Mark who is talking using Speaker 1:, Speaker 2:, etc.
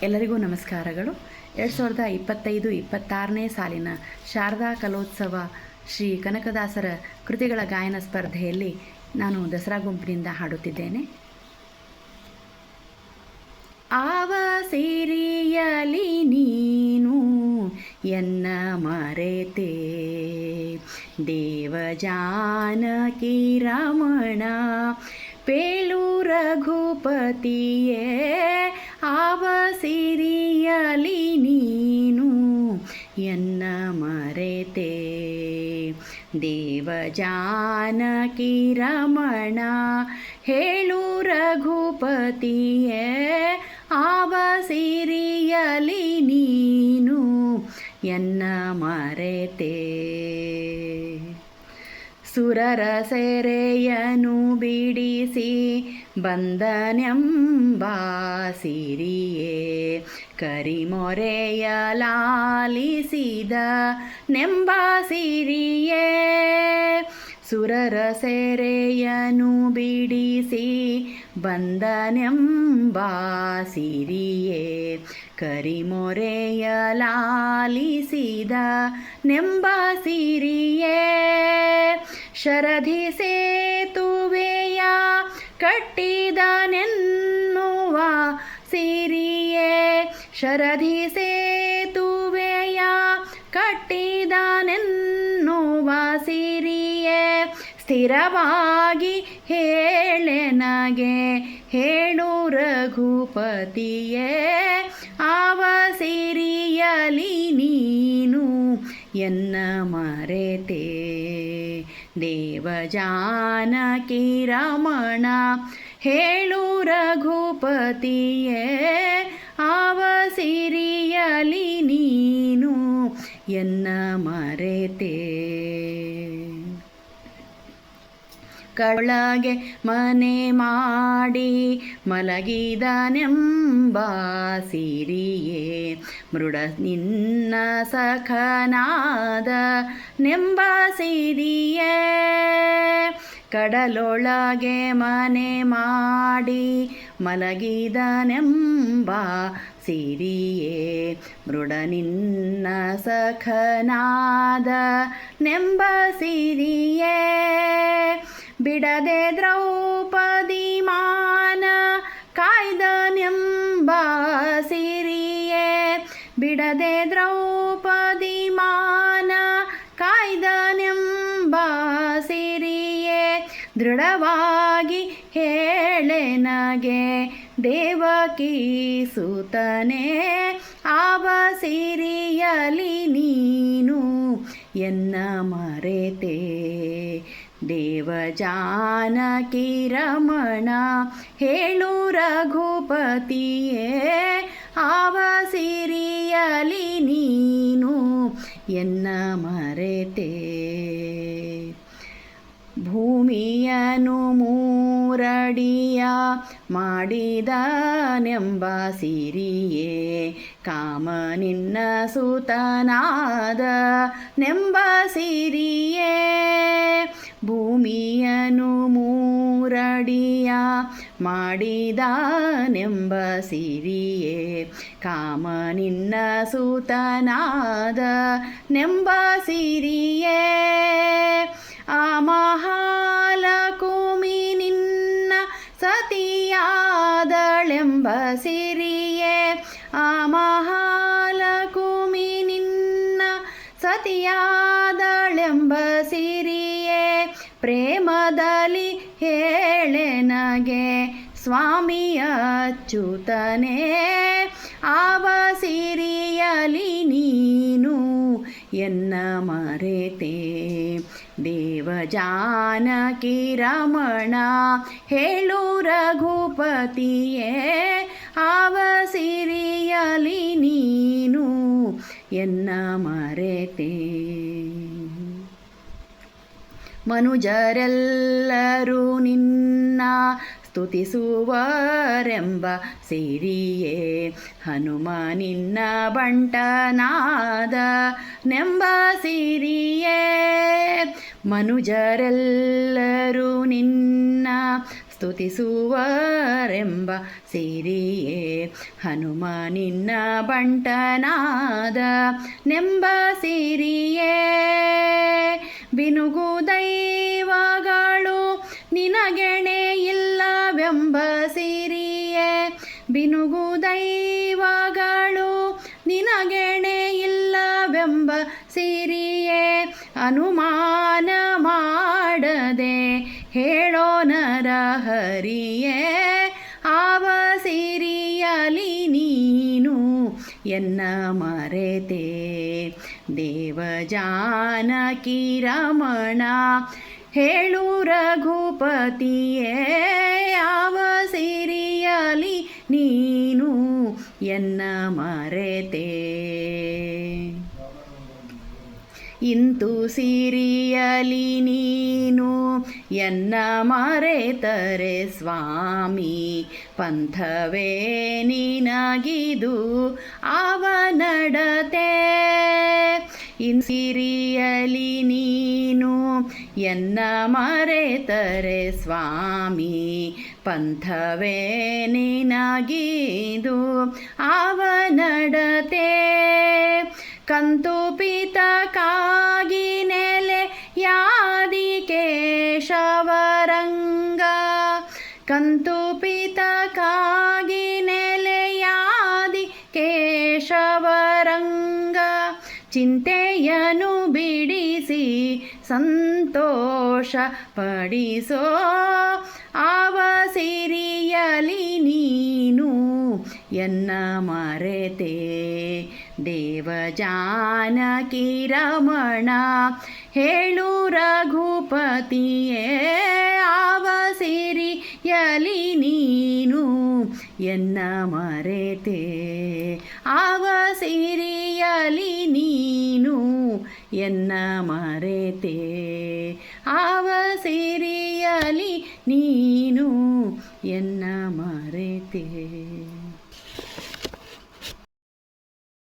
Speaker 1: ಎಲ್ಲರಿಗೂ ನಮಸ್ಕಾರಗಳು. 2025-26ನೇ ಸಾಲಿನ ಶಾರದಾ ಕಲೋತ್ಸವ ಶ್ರೀ ಕನಕದಾಸರ ಕೃತಿಗಳ ಗಾಯನ ಸ್ಪರ್ಧೆಯಲ್ಲಿ ನಾನು ದಸರಾ ಗುಂಪಿನಿಂದ ಹಾಡುತ್ತಿದ್ದೇನೆ. ಆವ ಸಿರಿಯಲಿ ನೀನು ಎನ್ನ ಮರೆತೆ, ದೇವ ಜಾನಕಿ ರಮಣ ಪೇಳು ರಘುಪತಿಯೇ. ಆವ ಸಿರಿಯಲಿ ನೀನು ಎನ್ನ ಮರೆತೆ, ದೇವ ಜಾನಕಿ ರಮಣ ಹೇಳು ರಘುಪತಿಯೇ. ಆವ ಸಿರಿಯಲಿ ನೀನು ಎನ್ನ ಮರೆತೆ, ಸುರರ ಸೆರೆಯನು ಬಿಡಿಸಿ ಬಂದನೆಂಬ ಸಿರಿಯೇ. ಕರಿಮೊರೆಯ ಲಾಲಿಸಿದ ನೆಂಬ ಸಿರಿಯೇ. ಸುರರ ಸೆರೆಯನು ಬಿಡಿಸಿ ಬಂದನೆಂಬ ಸಿರಿಯೇ. ಕರಿಮೊರೆಯ ಲಾಲಿಸಿದ ನೆಂಬ ಸಿರಿಯೇ. ಶರಧಿ ಸೇತುವೆಯ ಕಟ್ಟಿದನೆನ್ನುವ ಸಿರಿಯೇ. ಶರಧಿ ಸೇತುವೆಯ ಕಟ್ಟಿದನೆನ್ನುವ ಸಿರಿಯೇ. ಸ್ಥಿರವಾಗಿ ಹೇಳೆನಗೆ ಹೇಳು ರಘುಪತಿಯೇ. ಆವ ಸಿರಿಯಲಿ ನೀನು ಎನ್ನ ಮರೆತೆ, ದೇವ ಜಾನಕಿ ರಮಣ ಹೇಳು ರಘುಪತಿಯೇ. ಆವ ಸಿರಿಯಲಿ ನೀನು ಎನ್ನ ಮರೆತೆ. ಕಳಗೆ ಮನೆ ಮಾಡಿ ಮಲಗಿದನೆಂಬ ಸಿರಿಯೇ. ಮೃಡ ನಿನ್ನ ಸಖನಾದ ನೆಂಬ ಸಿರಿಯೇ. ಕಡಲೊಳಗೆ ಮನೆ ಮಾಡಿ ಮಲಗಿದನೆಂಬ ಸಿರಿಯೇ. ಮೃಡ ನಿನ್ನ ಸಖನಾದ ನೆಂಬ ಸಿರಿಯೇ. ಬಿಡದೆ ದ್ರೌಪದಿ ಮಾನ ಕಾಯ್ದನೆಂಬ ಸಿರಿಯೇ. ಬಿಡದೆ ದ್ರೌಪದಿ ಮಾನ ಕಾಯ್ದನೆಂಬ ಸಿರಿಯೇ. ದೃಢವಾಗಿ ಹೇಳೆನಗೆ ದೇವಕೀ ಸುತನೇ. ಆವ ಸಿರಿಯಲಿ ನೀನು ಎನ್ನ ಮರೆತೆ, ದೇವ ಜಾನಕಿ ರಮಣ ಹೇಳು ರಘುಪತಿಯೇ. ಆವ ಸಿರಿಯಲಿ ನೀನು ಎನ್ನ ಮರೆತೆ. ಭೂಮಿಯನು ಮೂರಡಿಯ ಮಾಡಿದನೆಂಬ ಸಿರಿಯೇ. ಕಾಮ ನಿನ್ನ ಸುತನಾದ ನೆಂಬ ಸಿರಿಯೇ. ಭೂಮಿಯನು ಮೂರಡಿಯ ಮಾಡಿದನೆಂಬ ಸಿರಿಯೇ. ಕಾಮ ನಿನ್ನ ಸುತನಾದ ನೆಂಬ ಸಿರಿಯೇ. ಆ ಮಹಾಲಕುಮಿ ನಿನ್ನ ಸತಿಯಾದಳೆಂಬ ಸಿರಿಯೇ. ಆ ಮಹಾಲಕುಮಿ ನಿನ್ನ ಸತಿಯಾದಳೆಂಬ ಸಿರಿಯೇ. ಪ್ರೇಮದಲ್ಲಿ ಹೇಳೆನಗೆ ಸ್ವಾಮಿ ಅಚ್ಯುತನೇ. ಆವ ಸಿರಿಯಲಿ ನೀನು ಎನ್ನ ಮರೆತೆ, ದೇವ ಜಾನಕಿ ರಮಣ ಹೇಳು ರಘುಪತಿಯೇ. ಆವ ಸಿರಿಯಲಿ ನೀನು ಎನ್ನ ಮರೆತೆ. ಮನುಜರೆಲ್ಲರೂ ನಿನ್ನ ಸ್ತುತಿಸುವರೆಂಬ ಸಿರಿಯೇ. ಹನುಮ ನಿನ್ನ ಬಂಟನಾದ ನೆಂಬ ಸಿರಿಯೇ. ಮನುಜರೆಲ್ಲರೂ ನಿನ್ನ ಸ್ತುತಿಸುವರೆಂಬ ಸಿರಿಯೇ ಹನುಮ ನಿನ್ನ ಬಂಟನಾದ ನೆಂಬ ಸಿರಿಯೇ ಬಿನುಗು ದೈವಗಳು ನಿನಗೆಣೆ ಇಲ್ಲವೆಂಬ ಸಿರಿಯೇ ಬಿನುಗು ದೈವಗಳು ನಿನಗೆಣೆ ಇಲ್ಲವೆಂಬ ಸಿರಿಯೇ ಅನುಮಾನ ಮಾಡದೆ ಹೇಳೋ ನರಹರಿಯೇ ಆವ ಸಿರಿಯಲಿ ನೀನು ಎನ್ನ ಮರೆತೆ ದೇವಜಾನಕಿ ರಮಣ ಹೇಳು ರಘುಪತಿಯೇ ಯಾವ ಸಿರಿಯಲಿ ನೀನು ಎನ್ನ ಮರೆತೆ ಇಂತು ಸಿರಿಯಲಿ ನೀನು ಎನ್ನ ಮರೆತರೆ ಸ್ವಾಮಿ ಪಂಥವೇ ನಿನಗಿದು ಅವನಡತೆ ಸಿರಿಯಲಿ ನೀನು ಎನ್ನ ಮರೆತರೆ ಸ್ವಾಮಿ ಪಂಥವೇ ನಿನಗಿದು ಅವನಡತೆ ಕಂತುಪಿತಕ್ಕಾಗಿ ನೆಲೆಯಾದಿ ಕೇಶವರಂಗ ಕಂತುಪಿತಕ್ಕಾಗಿ ನೆಲೆಯಾದಿ ಕೇಶವರಂಗ ಚಿಂತೆಯನ್ನು ಬಿಡಿಸಿ ಸಂತೋಷ ಪಡಿಸೋ ಆವ ಸಿರಿಯಲಿ ನೀನು ಎನ್ನ ಮರೆತೆ ದೇವಜಾನಕಿ ರಮಣ ಹೇಳು ರಘುಪತಿಯೇ ಆವ ಸಿರಿಯಲಿ ನೀನು ಎನ್ನ ಮರೆತೆ ಆವ ಸಿರಿಯಲಿ ನೀನು ಎನ್ನ ಮರೆತೆ ಆವ ಸಿರಿಯಲಿ ನೀನು ಎನ್ನ ಮರೆತೆ.